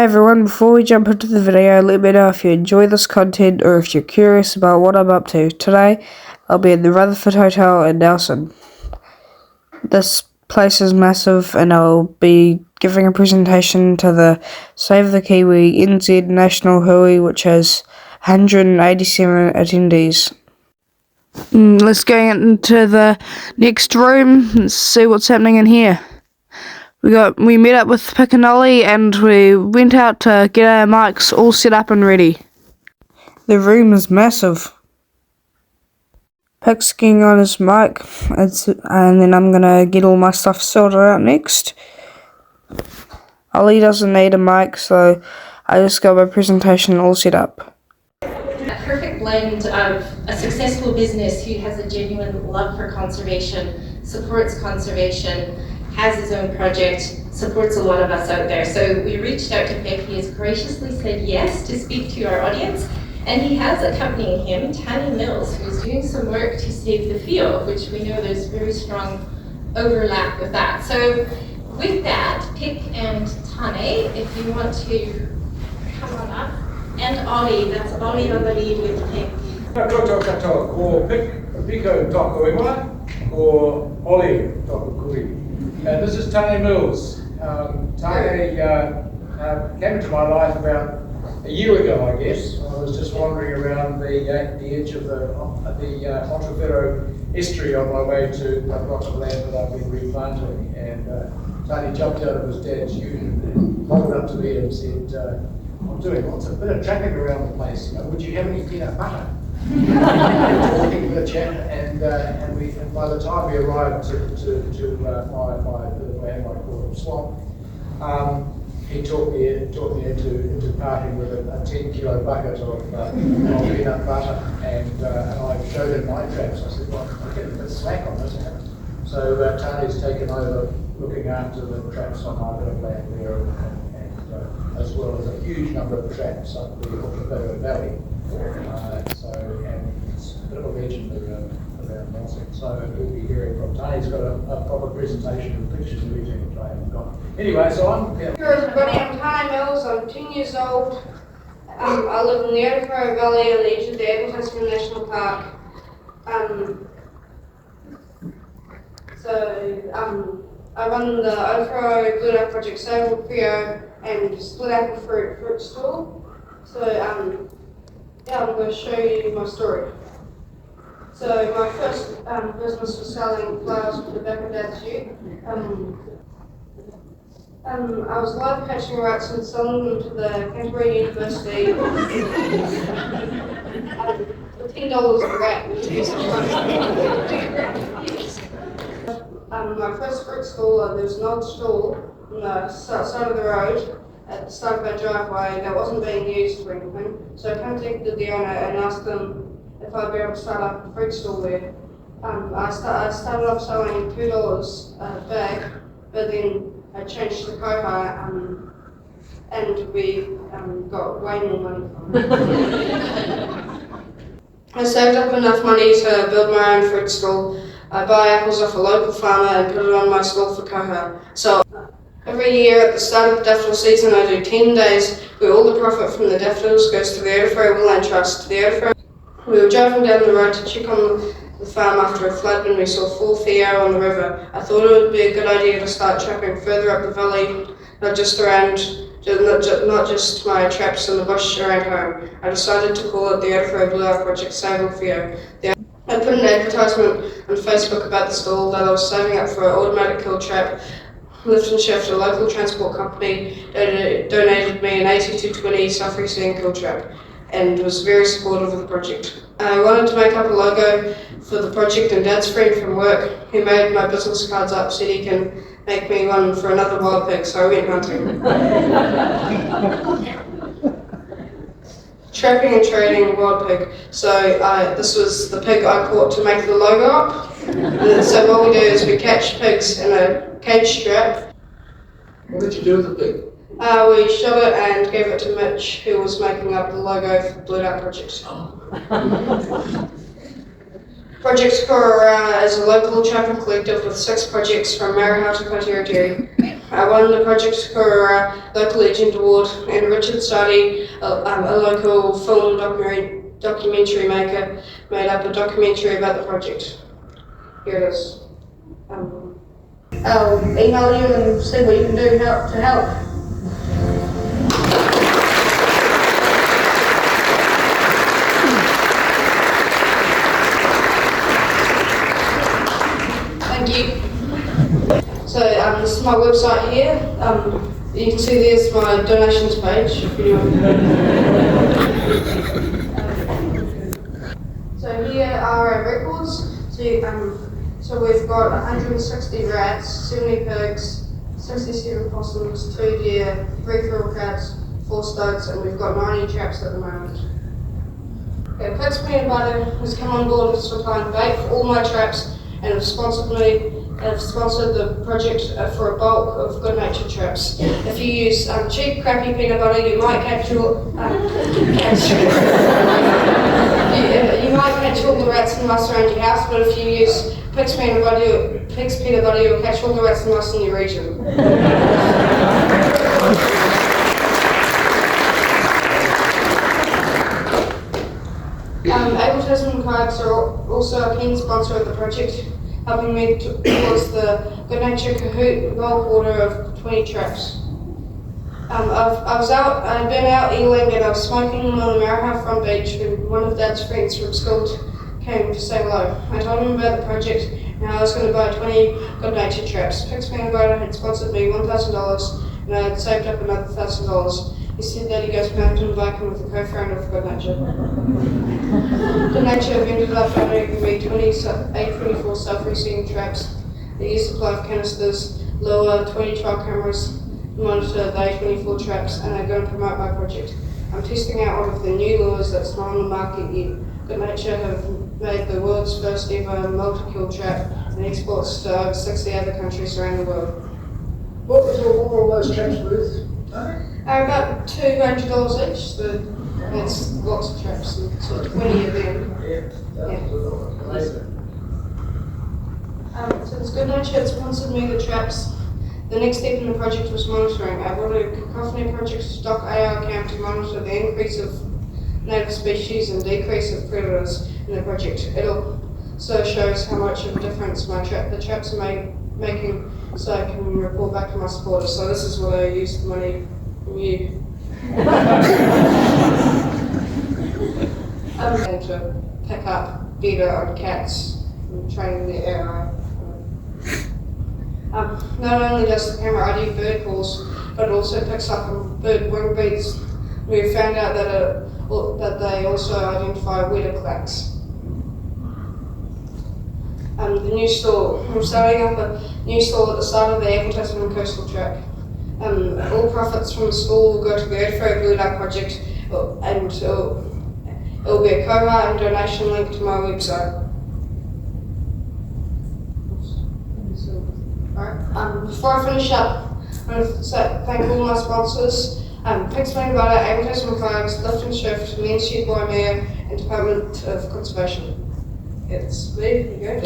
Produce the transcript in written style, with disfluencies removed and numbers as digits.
Hey everyone, before we jump into the video, let me know if you enjoy this content or if you're curious about what I'm up to. Today, I'll be in the Rutherford Hotel in Nelson. This place is massive and I'll be giving a presentation to the Save the Kiwi NZ National Hui, which has 187 attendees. Let's go into the next room and see what's happening in here. We met up with Pick and Ollie and we went out to get our mics all set up and ready. The room is massive. Pick's getting on his mic, and then I'm gonna get all my stuff sorted out next. Ollie doesn't need a mic, so I just got my presentation all set up. A perfect blend of a successful business who has a genuine love for conservation, supports conservation, has his own project, supports a lot of us out there. So we reached out to Pick. He has graciously said yes to speak to our audience, and he has accompanying him Tanya Mills, who's doing some work to save the Whio, which we know there's very strong overlap with that. So with that, Pick and Tane, if you want to come on up, and Ollie, that's Ollie on the lead with Pick. Ko Pick Pico Toko Iwa, ko Ollie Toko Kui. And this is Tane Mills. Tane came into my life about a year ago, I guess. I was just wandering around the edge of the Montevideo estuary on my way to a block of land that I've been replanting. And Tane jumped out of his dad's ute and rolled up to me and said, I'm doing lots of bit of trapping around the place. Would you have any peanut butter? Talking with a chat, and by the time we arrived to my call swamp, he talked me into parting with a 10-kilo bucket of peanut butter, and I showed him my traps. I said, well, I'm getting a bit slack on this. So Tane's taken over looking after the traps on my bit of land there, and as well as a huge number of traps up the Montevideo Valley. And it's a bit of a legend around Nelson. So we'll be hearing from Tane. He's got a proper presentation and pictures and everything, which I haven't got. Anyway, so I'm here. Hello everybody, I'm Tane Mills, I'm 10 years old. I live in the Otago Valley on the edge of the Appleton National Park. I run the Otago Blue Duck Project Save the Whio and Split Apple Fruit Stall. So I'm going to show you my story. So my first business was selling flowers for the back of Dad's ute. I was live catching rats and selling them to the Canterbury University for $10 a rat. My first fruit stall, there was an old stall on the side of the road at the start of our driveway that wasn't being used for anything. So I contacted the owner and asked them if I'd be able to start up a fruit stall there. I started off selling $2 a bag, but then I changed to koha, and we got way more money from it. I saved up enough money to build my own fruit stall. I buy apples off a local farmer and put it on my stall for koha. So every year at the start of the daffodil season, I do 10 days where all the profit from the daffodils goes to the Otago Woodland Trust. We were driving down the road to check on the farm after a flood when we saw 4 whio on the river. I thought it would be a good idea to start trapping further up the valley, not just my traps in the bush around home. I decided to call it the Otago Blue Duck Project Save the Whio. I put an advertisement on Facebook about the stall that I was saving up for an automatic kill trap. Lift and Shift, a local transport company, donated me an 8220 self-reseating kill trap and was very supportive of the project. I wanted to make up a logo for the project, and Dad's friend from work, who made my business cards up, said he can make me one for another wild pig, so I went hunting. Trapping and trading wild pig. So this was the pig I caught to make the logo up. So what we do is we catch pigs in a cage strap. What did you do with the pig? We shot it and gave it to Mitch, who was making up the logo for the Blue Duck Project. Project Korora is a local trapper collective with 6 projects from Marahau to Kotiri. I won the Project Korora Local Legend Award, and Richard Stoddy, a local film documentary maker, made up a documentary about the project. Here it is. I'll email you and see what you can do to help. Thank you. So this is my website here. You can see there's my donations page. If you So here are our records. So we've got 160 rats, 70 pigs, 67 possums, 2 deer, 3 feral cats, 4 stoats, and we've got 90 traps at the moment. Okay, Pigs Peanut Butter has come on board with supplying bait for all my traps and have sponsored the project for a bulk of good natured traps. If you use cheap, crappy peanut butter, you might catch all the rats and mice around your house, but if you use Pigs Peanut Butter, you'll catch all the rats and mice in your region. Advertisement cards are also a keen sponsor of the project, helping me towards the Good Nature Kahoot goal order of 20 traps. I'd been out eeling and I was smoking on the Marahau front beach when one of Dad's friends from school came to say hello. I told him about the project and how I was going to buy 20 Good Nature traps. Pigs Peanut Butter had sponsored me $1,000 and I had saved up another $1,000. He said that he goes mountain biking with a co-founder of Good Nature. Good Nature have ended up donating me 824 self-receiving traps. They use supply of canisters, lure, 20 trial cameras, monitor the A24 traps, and they're going to promote my project. I'm testing out one of the new lures that's not on the market yet. Good Nature have made the world's first ever multi-kill trap and exports to over 60 other countries around the world. What was all those traps worth? About $200 each, so that's lots of traps, so 20 of them. Since Good Nature had sponsored me the traps, the next step in the project was monitoring. I brought a Cacophony Project stock AR cam to monitor the increase of native species and decrease of predators in the project. It also shows how much of a difference the traps are making, so I can report back to my supporters. So this is what I use the money from you. And to pick up better on cats and training the AI. Not only does the camera ID bird calls, but it also picks up on bird wing beats. We found out that they also identify weather clacks. The new stall. I'm starting up a new stall at the start of the Appleton Coastal Track. All profits from the stall will go to the Earthfree Blue Duck project, and it'll be a cohort and donation link to my website. Before I finish up, I want to thank all my sponsors, Pigs Peanut Butter, Appleton Flags, Lift and Shift, Men's Youth Boy Mayor, and Department of Conservation. It's there, you go.